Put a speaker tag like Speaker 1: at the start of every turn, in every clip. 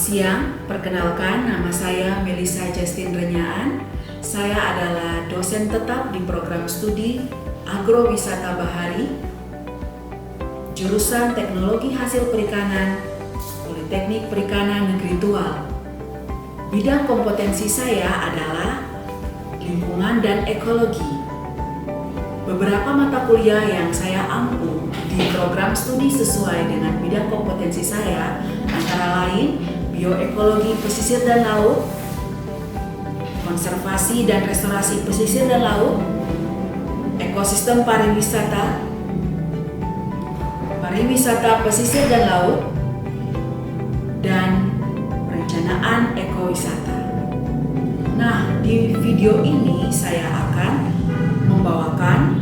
Speaker 1: siang, perkenalkan nama saya Melissa Justin Renyaan. Saya adalah dosen tetap di program studi Agrowisata Bahari, jurusan Teknologi Hasil Perikanan, Politeknik Perikanan Negeri Tual. Bidang kompetensi saya adalah lingkungan dan ekologi. Beberapa mata kuliah yang saya ampu di program studi sesuai dengan bidang kompetensi saya antara lain bioekologi pesisir dan laut, konservasi dan restorasi pesisir dan laut, ekosistem pariwisata pesisir dan laut, dan perencanaan ekowisata. Nah, di video ini saya akan membawakan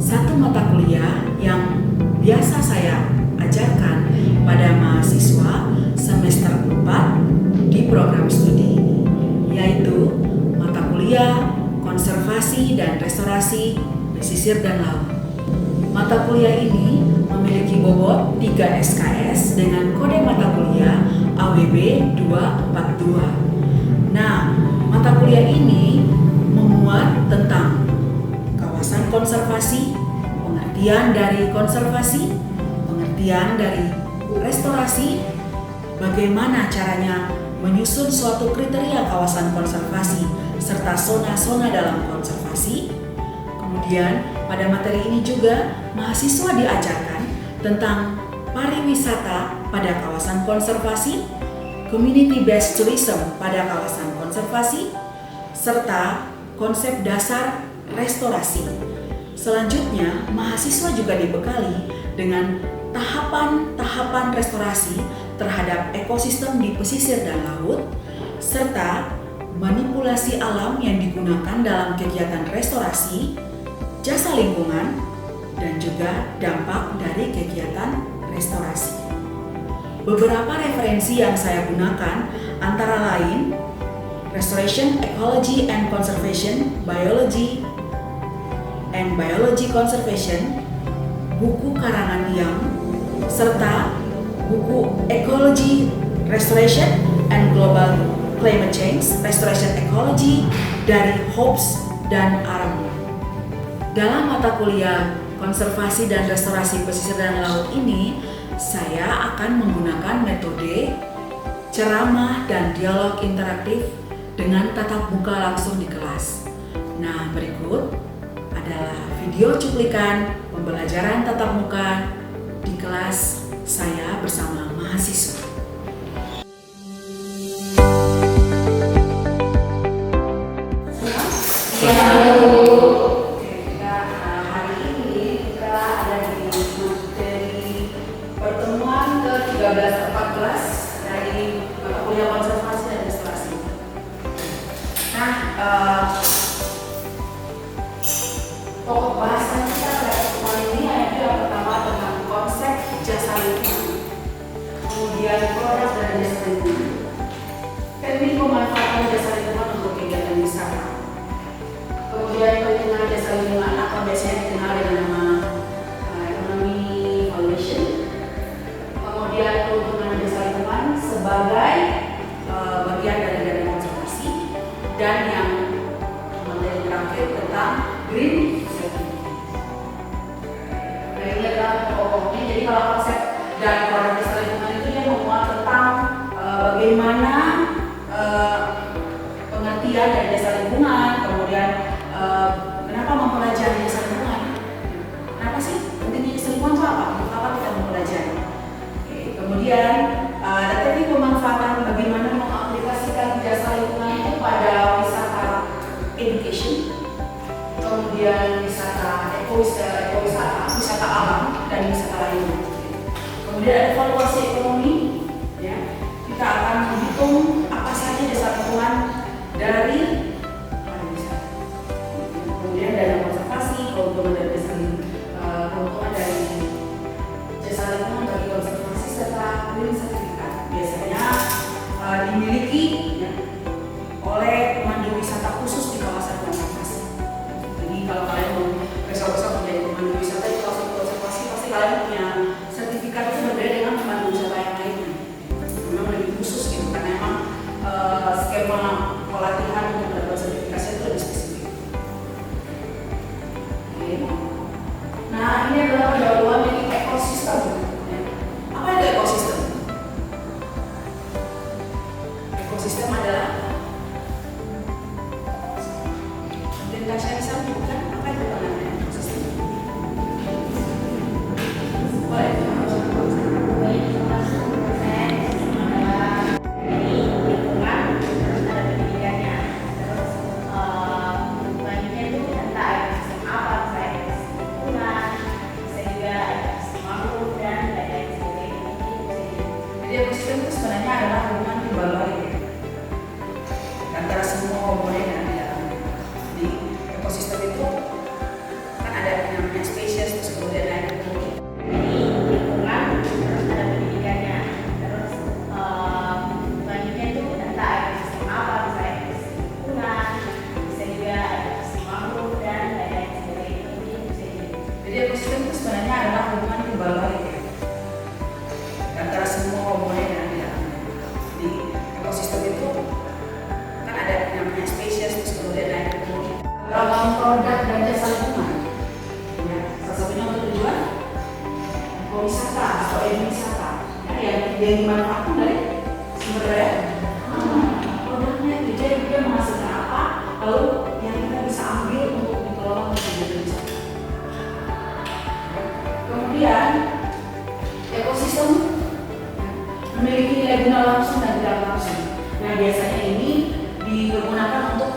Speaker 1: satu mata kuliah yang biasa saya ajarkan pada mahasiswa semester 4 di program studi ini, yaitu mata kuliah konservasi dan restorasi pesisir dan laut. Mata kuliah ini memiliki bobot 3 SKS dengan kode mata kuliah AWB 242. Nah, mata kuliah ini memuat tentang kawasan konservasi, pengertian dari konservasi, pengertian dari restorasi, bagaimana caranya menyusun suatu kriteria kawasan konservasi, serta zona-zona dalam konservasi. Kemudian pada materi ini juga mahasiswa diajarkan tentang pariwisata pada kawasan konservasi, community based tourism pada kawasan konservasi, serta konsep dasar restorasi. Selanjutnya, mahasiswa juga dibekali dengan tahapan-tahapan restorasi terhadap ekosistem di pesisir dan laut, serta manipulasi alam yang digunakan dalam kegiatan restorasi, jasa lingkungan, dan juga dampak dari kegiatan restorasi. Beberapa referensi yang saya gunakan antara lain Restoration, Ecology and Conservation, Biology and Biology Conservation, buku karangan Young, serta buku Ecology, Restoration and Global Climate Change, Restoration Ecology dari Hobbs dan Aramon. Dalam mata kuliah konservasi dan restorasi pesisir dan laut ini, saya akan menggunakan metode ceramah dan dialog interaktif dengan tatap muka langsung di kelas. Nah, berikut adalah video cuplikan pembelajaran tatap muka di kelas saya bersama mahasiswa. Hari ini kita ada di materi pertemuan ke-13-14 dari mata kuliah konservasi dan restorasi. Nah, pokok bahasan kita pada pertemuan ini yaitu yang pertama tentang konsep jasa lingkungan, kemudian produk dan jasa lingkungan, teknik pemanfaatan jasa lingkungan untuk kegiatan wisata, kemudian perhitungan jasa lingkungan atau biasanya dikenal dengan nama ekonomi valuation, kemudian keuntungan jasa lingkungan sebagai bagian dari dana konservasi, dan yang materi terakhir tentang green certificate. Nah, ini adalah pokoknya. Jadi kalau konsep dari produk jasa lingkungan itu dia memuat tentang bagaimana pengertian dari jasa lingkungan, kemudian kenapa mempelajari jasa lingkungan, kenapa sih pentingnya jasa lingkungan itu apa, untuk apa kita mempelajari. Kemudian ada teknik pemanfaatan, bagaimana mengaplikasikan jasa lingkungan itu pada wisata education, kemudian wisata ekowisata, wisata alam, dan wisata lainnya. Kemudian ada evaluasi ekonomi, ya. Kita akan menghitung apa saja jasa lingkungan dari pariwisata. Kemudian dana konservasi, keuntungan dari jasa lingkungan bagi konservasi, serta green sertifikat. Biasanya dimiliki ya, oleh pemandu wisata khusus di kawasan konservasi. Jadi kalau kalian mau besok-besok menjadi pemandu wisata di kawasan konservasi, pasti kalian punya sertifikat itu berbeda dengan pemandu wisata yang lainnya. Memang lebih khusus gitu. adalah pendahuluan dari ekosistem. Apa itu ekosistem? Ekosistem adalah mungkin Tasya bisa menyebutkan apa itu namanya ekosistem? Boleh. Ekosistem itu sebenarnya adalah hubungan timbal balik antara semua komponen yang ada di dalamnya. Di ekosistem itu kan ada yang namanya spesies, terus kemudian ada lingkungan, terus ada pendidikannya, terus selanjutnya itu entah ekosistem apa, bisa ekosistem lingkungan, bisa juga ekosistem makhluk dan lain-lain sebagainya. Jadi ekosistem itu sebenarnya adalah hubungan timbal balik antara semua komponen yang ada di dalamnya. Di ekosistem itu kan ada yang namanya spesies, terus kemudian ada ragam produk dan jasa lingkungan. Ya, salah satunya untuk tujuan ekowisata atau ekowisata, ya, yang dimanfaatkan dari sumber daya produknya itu. Jadi dia menghasilkan apa, lalu yang kita bisa ambil untuk dikelola menjadi wisata. Kemudian ekosistem memiliki nilai guna langsung dan tidak langsung. Nah, biasanya ini digunakan untuk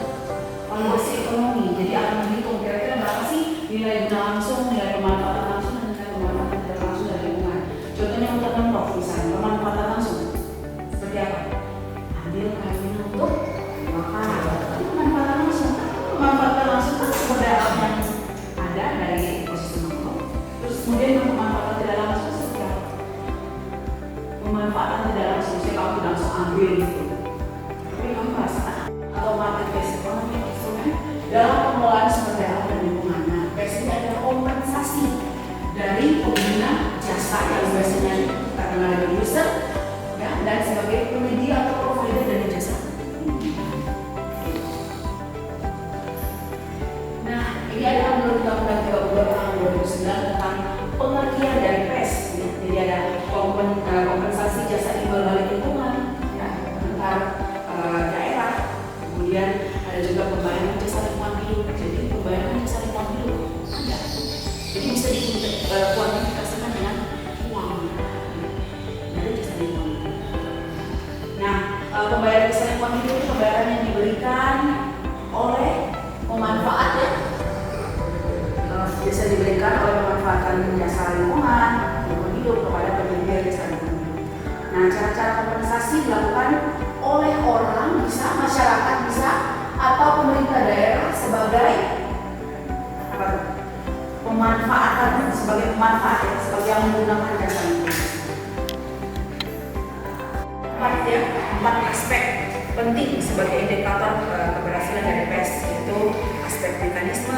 Speaker 1: valuasi ekonomi. Jadi akan menghitung kira-kira berapa sih nilai guna langsung, nilai pemanfaatan langsung, dan nilai pemanfaatan tidak langsung dari lingkungan. Contohnya untuk Pemprov misalnya, pemanfaatan langsung seperti apa? Ambil kayunya untuk makan. Itu pemanfaatan langsung. Pemanfaatan langsung kan sumber daya alam yang ada dari ekosistem makhluk. Terus kemudian pemanfaatan tidak langsung seperti apa? Pemanfaatan tidak langsung, saya kamu tidak langsung ambil gitu, tapi kamu merasakan atau market based economy instrumen dalam pengelolaan sumber daya alam dan lingkungan. Nah, biasanya ada kompensasi dari pengguna jasa yang biasanya karena ada user, ya, dan sebagai penyedia atau provider dari jasa. Nah, ini adalah menurut Undang-Undang 32 tahun 2009 tentang pengertian dari PES. Ya. Jadi ada kompensasi jasa timbal balik lingkungan, ya, antar daerah. Kemudian ada juga pembayaran jasa lingkungan hidup. Jadi pembayaran jasa lingkungan hidup ada. Jadi bisa dikuantifikasikan dengan uang dari jasa lingkungan hidup. Nah, pembayaran jasa lingkungan hidup itu pembayaran yang diberikan oleh pemanfaat, ya. Bisa diberikan oleh pemanfaatan jasa lingkungan hidup kepada penyedia jasa lingkungan hidup. Nah, cara-cara kompensasi dilakukan oleh orang, bisa masyarakat, bisa atau pemerintah daerah sebagai apa? Pemanfaatan, sebagai pemanfaat, ya, sebagai yang menggunakan jasa lingkungan. Empat aspek penting sebagai indikator keberhasilan dari PES, yaitu aspek mekanisme,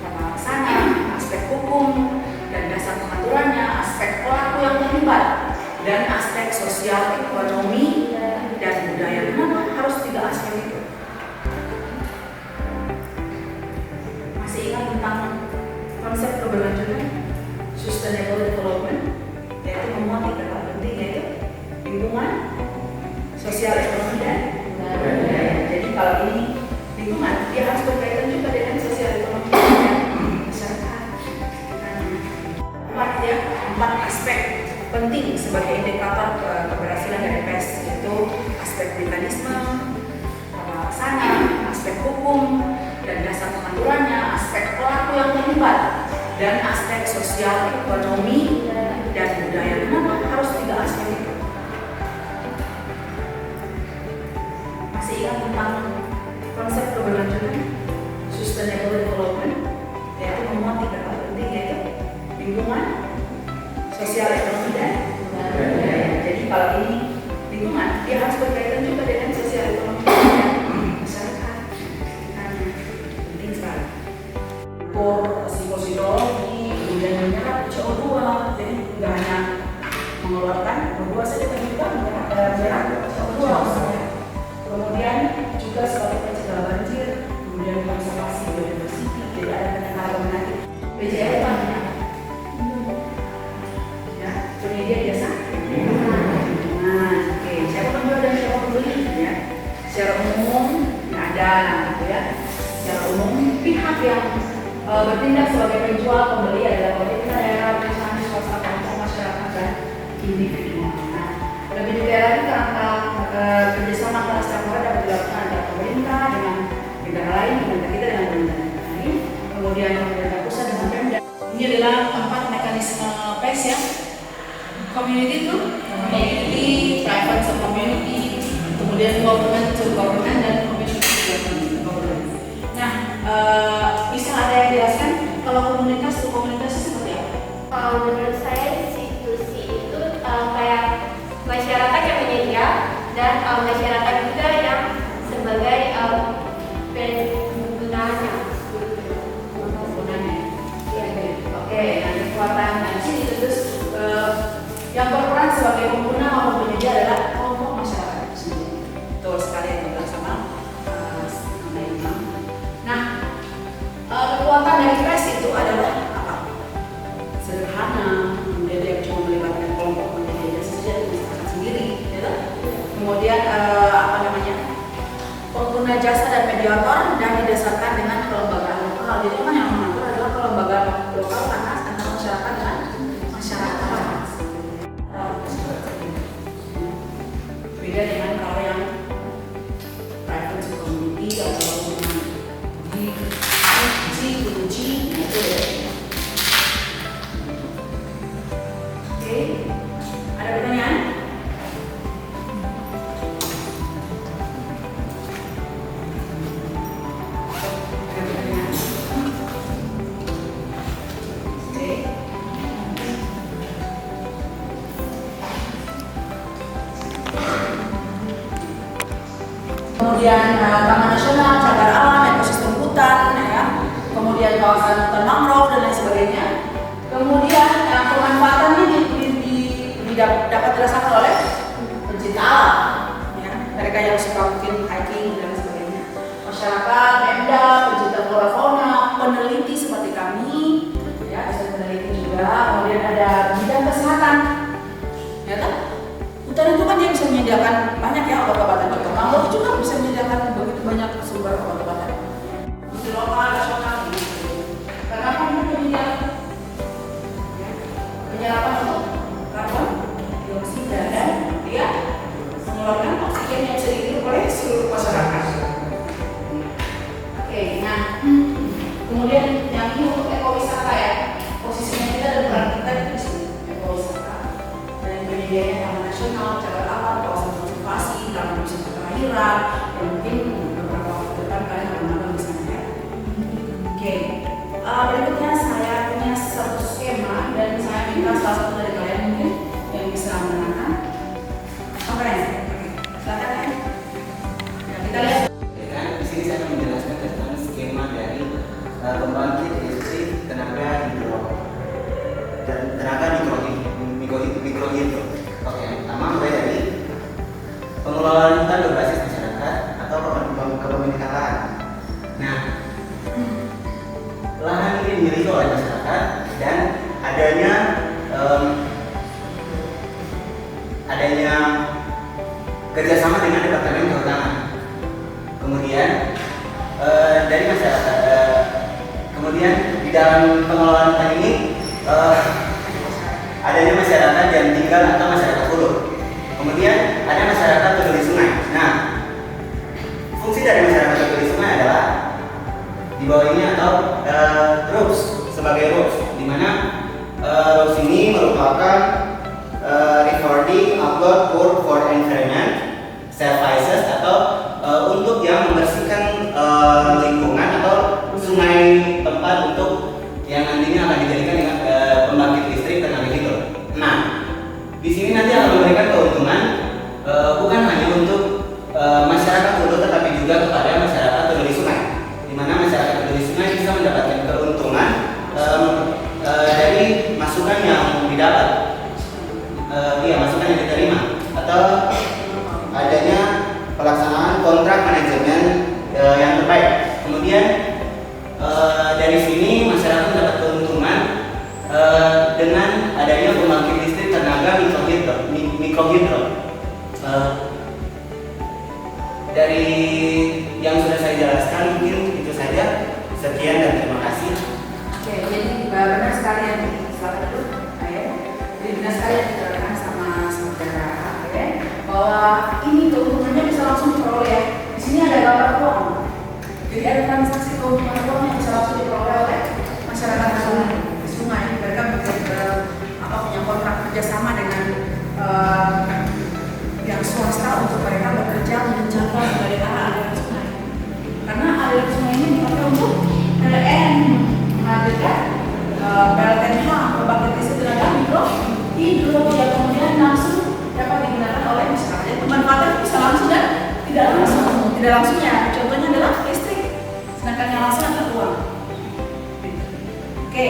Speaker 1: pelaksana, aspek hukum dan dasar pengaturannya, aspek pelaku yang terlibat, dan aspek sosial, ekonomi, dan budaya. Kenapa harus 3 aspek itu? Masih ingat tentang konsep keberlanjutan sustainable development, yaitu memuat 3 hal penting, yaitu lingkungan, sosial, ekonomi, dan budaya. Jadi kalau ini lingkungan, dia harus berkaitan juga dengan sosial, ekonomi, dan masyarakat. 4 aspek penting sebagai indikator keberhasilan dari PES, yaitu aspek mekanisme, pelaksana, aspek hukum dan dasar pengaturannya, aspek pelaku yang terlibat, dan aspek sosial, ekonomi, dan budaya. Kenapa harus 3 aspek itu? Masih ingat tentang konsep keberlanjutan sustainable development, yaitu memuat 3 hal penting, yaitu lingkungan, sosial, ekonomi, dan budaya. Jadi kalau ini lingkungan, dia harus berkaitan juga dengan sosial, ekonomi, dan masyarakat. Penting sekali. Psikologi, kemudian menyerap CO2, jadi tidak hanya mengeluarkan CO2 saja, tapi juga menyerap CO2. Kemudian juga sebagai pencegah banjir, kemudian konservasi biodiversitas, tidak ada penyegaran nanti. PJL banyak. bertindak sebagai penjual pembeli adalah pemerintah daerah, perusahaan swasta, kelompok masyarakat dan individu. Nah, lebih detail lagi kerangka kerjasama antara stakeholder dapat dilakukan antara pemerintah dengan negara lain, pemerintah kita dengan pemerintah lain, kemudian pemerintah pusat dengan Pemda. Ini adalah 4 mekanisme PES ya. Community to community, private to community, kemudian government to government, dan community to government. Nah, bisa ada yang jelaskan kalau komunitas to komunitas seperti apa?
Speaker 2: Kalau menurut saya institusi itu kayak masyarakat yang menyedia dan masyarakat juga yang sebagai penggunanya.
Speaker 1: Oke, nah kekuatan di sini terus yang berperan sebagai pengguna maupun penyedia adalah kelompok masyarakat itu sendiri. Betul sekali yang dibilang sama Imam. Nah, kekuatan dari PES itu adalah apa? Sederhana, kemudian dia cuma melibatkan kelompok penyedia saja di masyarakat sendiri, ya. Kemudian apa namanya? Pengguna jasa dan mediator dan didasarkan dengan kelembagaan lokal. Jadi kan yang mengatur adalah kelembagaan lokal karena antara masyarakat dan masyarakat. Beda dengan kalau yang private community atau uji itu ya. Oke, ada pertanyaan? Kemudian Taman Nasional, cagar alam, ekosistem hutan, ya. Kemudian kawasan hutan mangrove dan lain sebagainya. Kemudian pemanfaatannya dapat dirasakan oleh pencinta alam, ya. Mereka yang suka mungkin hiking dan lain sebagainya. Masyarakat, Pemda, pencinta flora fauna, peneliti seperti kami, ya, bisa meneliti juga. Kemudian ada bidang kesehatan, ya kan? Hutan itu kan dia bisa menyediakan banyak ya obat-obatan juga. Mangrove juga bisa menyediakan begitu banyak sumber obat-obatan. Di lokal, nasional, karena kan itu menyediakan penyerapan untuk karbon dioksida dan dia mengeluarkan oksigen yang bisa dihirup oleh seluruh masyarakat. Oke, nah kemudian yang ini untuk ekowisata ya. Posisinya kita dan peran kita itu di sini ekowisata dan penyediaannya taman nasional, cagar alam, kawasan konservasi, taman wisata kelahiran, dan mungkin beberapa waktu depan kalian akan magang di sana ya. Oke, berikutnya saya punya satu skema dan saya minta salah satu dari kalian mungkin yang bisa menerangkan. Oke, silakan ya. Ya, kita lihat.
Speaker 3: Di sini saya akan menjelaskan tentang skema dari pembangkit listrik tenaga hidro dan tenaga mikrohidro. Oke, yang pertama mulai dari pengelolaan hutan berbasis masyarakat atau kepemilikan lahan. Nah, lahan ini dimiliki oleh masyarakat dan adanya kerjasama dengan Departemen Kehutanan. Kemudian dari masyarakat, kemudian di dalam pengelolaan hutan ini adanya masyarakat yang tinggal atau masyarakat hulu. Kemudian ada masyarakat peduli sungai. Nah, fungsi dari masyarakat peduli sungai adalah di bawah ini atau RUPS sebagai RUPS, di mana RUPS ini merupakan recording upload for environment services atau untuk yang membersihkan lingkungan atau sungai tempat untuk yang nantinya akan dijadikan dengan pembangkit listrik tenaga hidro. Nah, di sini nanti akan memberikan keuntungan bukan hanya untuk masyarakat hulu tetapi juga kepada masyarakat peduli sungai, di mana masyarakat peduli sungai bisa mendapatkan keuntungan dari masukan yang didapat, masukan yang diterima atau adanya pelaksanaan kontrak manajemen yang terbaik. Kemudian dari sini masyarakat mendapat keuntungan dengan adanya pembangkit listrik tenaga mikrohidro. Dari yang sudah saya jelaskan mungkin itu saja. Sekian dan terima kasih.
Speaker 1: ini keuntungannya bisa langsung diperoleh ya. Di sini ada gambar uang. Jadi ada transaksi keuntungan uang yang bisa langsung diperoleh oleh masyarakat sungai. Mereka punya kontrak kerjasama dengan yang swasta untuk mereka bekerja menjaga keberadaan aliran sungai. Karena aliran sungai ini dipakai untuk PLN, menghadirkan PLTNH, pembangkit listrik tenaga mikro, hidro, yang kemudian langsung dapat digunakan oleh masyarakat. Jadi pemanfaatan bisa langsung dan tidak langsung. Tidak langsungnya, contohnya adalah listrik, sedangkan yang langsung adalah uang. Oke,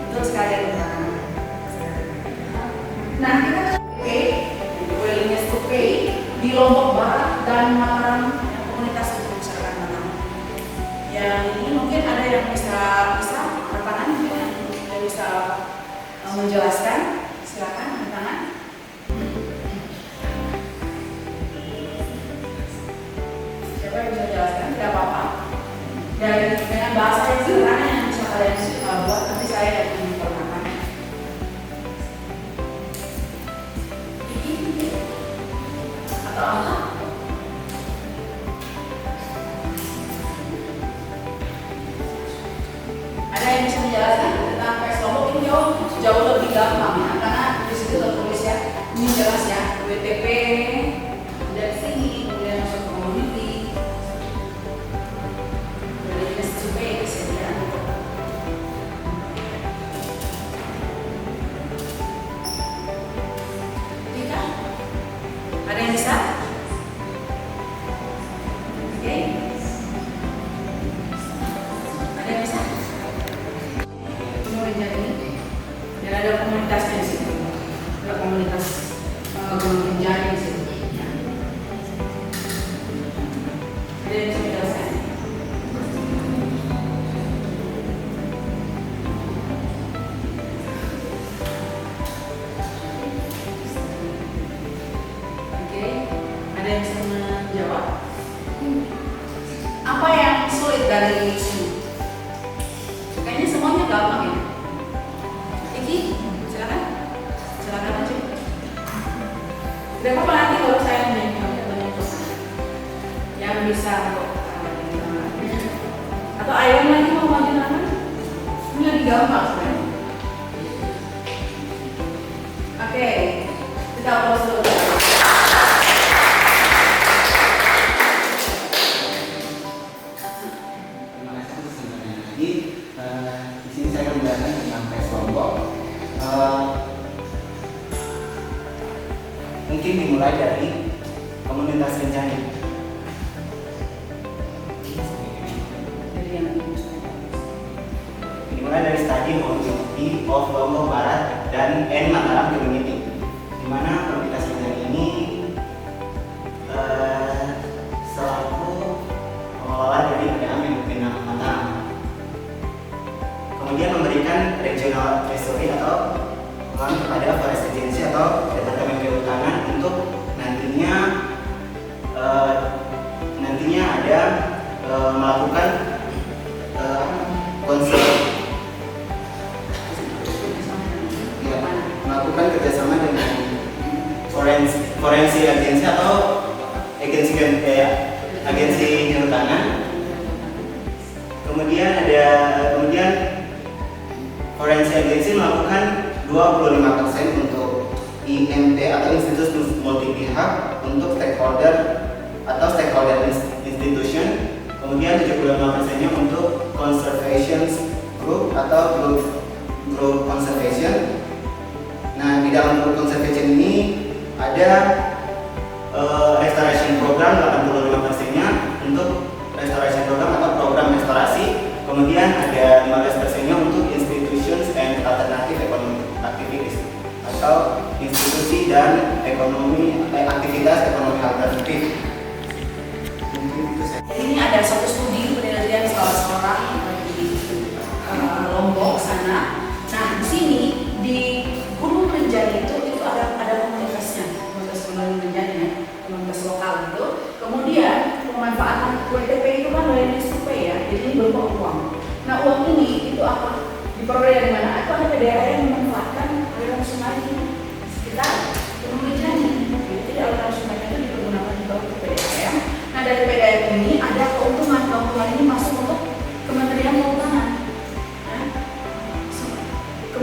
Speaker 1: betul sekali ya. Nah, kita willingness to pay di Lombok Barat dan Mataram, komunitas untuk masyarakat Mataram. Yang ini mungkin ada yang bisa tangan, yang bisa menjelaskan. Silakan tangan. Siapa yang bisa jelaskan? Tidak apa-apa. Dan dengan bahasa yang sederhana yang bisa kalian buat, nanti saya yang menginformasikan. Atau apa? Ada yang bisa menjelaskan tentang PS Lombok? Ini jauh lebih gampang ya, karena di situ tertulis ya, ini jelas ya, WTP dari sini, kemudian masuk ke community, dari SCP kesediaan. Tidak? Ada yang bisa? Oke. Ada yang bisa? Dan ada komunitasnya di situ. Ada komunitas Gunung Rinjani di situ. Ada yang bisa menjelaskan? Oke, ada yang bisa menjawab? Apa yang sulit dari sini? Kayaknya semuanya gampang ya. Silakan aja. Tidak apa-apa nanti kalau saya yang bisa atau ayam lagi mau maju nama, ini lagi gampang sebenarnya. Oke, kita pause dulu.
Speaker 3: Terima kasih atas pertanyaannya lagi. Di sini saya akan menjelaskan tentang PS Lombok. Mungkin dimulai dari komunitas Rinjani. Dimulai dari Study Community of Lombok Barat dan Mataram Community, di mana komunitas Rinjani ini selaku pengelola dari PDAM yang berpindah ke Mataram. Kemudian memberikan regional treasury atau uang kepada Forest Agency atau Departemen Kehutanan untuk nantinya ada melakukan melakukan kerjasama dengan Forest Agency atau agensi kehutanan. Kemudian Forest Agency melakukan 25% untuk IMT atau institusi multi pihak untuk stakeholder institution. Kemudian 75%-nya untuk conservation group atau group conservation. Nah, di dalam group conservation ini ada restoration program 85%-nya untuk restoration program atau program restorasi. Kemudian ada 15%-nya untuk institutions and alternative economic activities atau institusi dan aktivitas ekonomi alternatif.
Speaker 1: Ini ada satu studi penelitian salah seorang di Lombok sana. Nah, di sini di Gunung Rinjani itu ada komunitasnya, komunitas Gunung Rinjani ya, komunitas lokal itu. Kemudian pemanfaatan WTP itu kan willingness to pay ya, jadi ini berupa uang. Nah, uang ini itu apa? Diperoleh dari mana? Itu ada daerah yang memanfaatkan aliran sungai di sekitar Gunung Rinjani. Jadi aliran sungai itu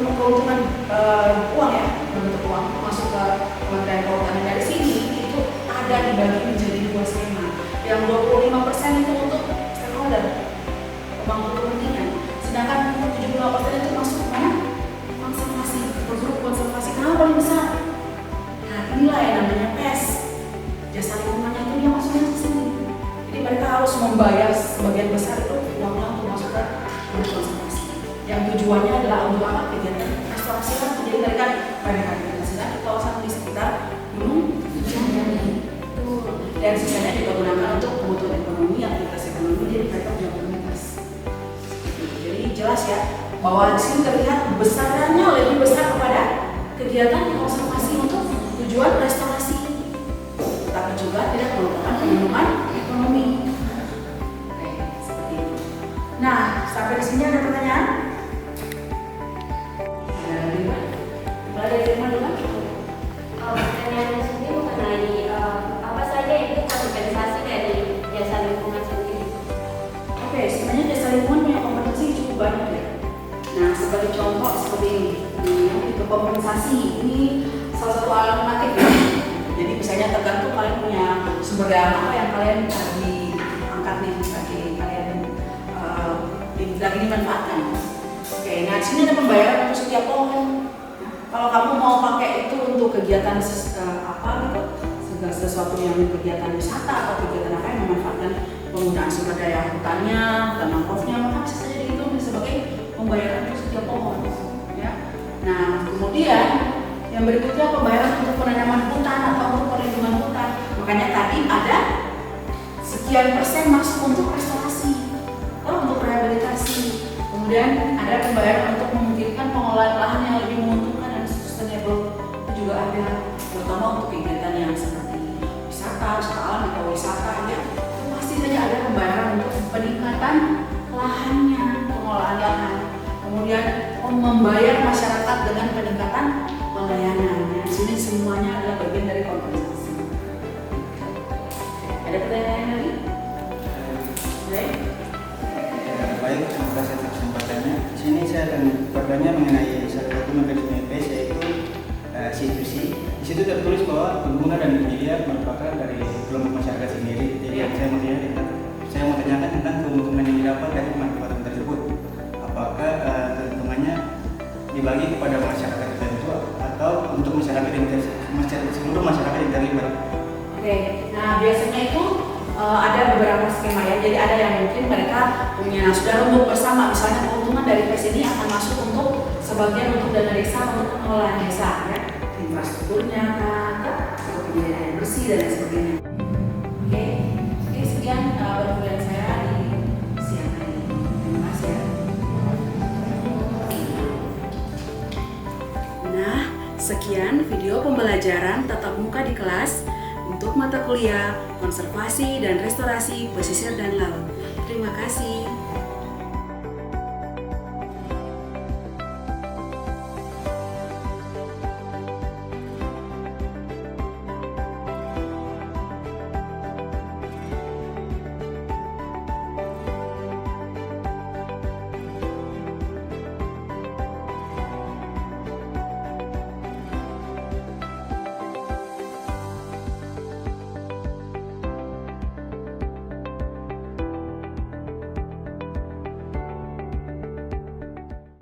Speaker 1: keuntungan uang ya, bentuk uang masuk ke Kementerian Keuangan. Dari sini itu ada dibagi menjadi 2 skema. Yang 25% itu untuk stakeholder, pemangku kepentingan. Sedangkan 75% itu masuk ke mana? Konservasi, grup konservasi. Kenapa paling besar? Nah, inilah yang namanya PES. Jasa lingkungannya itu dia masuknya ke sini. Jadi mereka harus membayar sebagian besar itu uangnya untuk masuk ke grup konservasi. Yang tujuannya adalah untuk apa? Kegiatan restorasi kan. Jadi mereka merehabilitasikan di kawasan di sekitar gunung Rinjani. Dan sisanya digunakan untuk kebutuhan ekonomi, aktivitas ekonomi, jadi mereka punya komunitas. Jadi jelas ya bahwa di sini terlihat besarannya lebih besar kepada kegiatan konservasi untuk tujuan restorasi, tapi juga tidak merupakan pengembangan ekonomi. Oke, seperti itu. Nah, sampai di sini ada pertanyaan? Ada lagi Pak? Mulai dari mana dulu?
Speaker 2: Pertanyaan di sini mengenai apa saja itu kompensasi dari jasa lingkungan sendiri.
Speaker 1: Oke, sebenarnya jasa lingkungan punya kompensasi cukup banyak ya. Nah, sebagai contoh seperti ini, itu kompensasi ini salah satu alternatif ya. Jadi misalnya tergantung kalian punya sumber daya apa yang kalian diangkat nih, bagi kalian lagi dimanfaatkan. Oke, nah di sini ada pembayaran untuk setiap pohon. Kalau kamu mau pakai itu untuk kegiatan apa gitu, segala sesuatu yang kegiatan wisata atau kegiatan apa yang memanfaatkan penggunaan sumber daya hutannya, hutan mangrove-nya, maka bisa saja dihitung sebagai pembayaran untuk setiap pohon. Ya. Nah, kemudian yang berikutnya pembayaran untuk penanaman hutan atau untuk perlindungan hutan. Makanya tadi ada sekian persen masuk untuk restorasi atau untuk rehabilitasi. Kemudian ada pembayaran untuk memungkinkan pengelolaan lahan yang lebih menguntungkan dan sustainable. Itu juga ada, terutama untuk kegiatan yang seperti wisata alam atau wisata ya. Itu pasti saja ada pembayaran untuk peningkatan lahannya, pengelolaan lahan. Kemudian membayar masyarakat dengan peningkatan pelayanan. Di sini semuanya adalah bagian dari kompensasi. Ada pertanyaan lagi? Baik.
Speaker 3: Baik, terima kasih atas kesempatannya. Di sini saya akan bertanya mengenai salah satu mekanisme PES yaitu institusi. Di situ tertulis bahwa pengguna dan penyedia merupakan dari kelompok masyarakat sendiri. Jadi saya mau tanyakan tentang keuntungan yang didapat dari pemanfaatan tersebut. Apakah keuntungannya dibagi kepada masyarakat tertentu atau untuk seluruh masyarakat yang terlibat?
Speaker 1: Oke, nah biasanya itu ada beberapa skema ya. Jadi ada yang mungkin mereka punya sudah rembuk bersama, misalnya keuntungan dari PES ini akan masuk untuk sebagian untuk dana desa untuk pengelolaan desa ya, infrastrukturnya kan, atau pembiayaan bersih dan lain sebagainya. Oke, sekian perkuliahan saya di siang hari ini. Terima kasih ya. Nah, sekian video pembelajaran tatap muka di kelas untuk mata kuliah konservasi dan restorasi pesisir dan laut.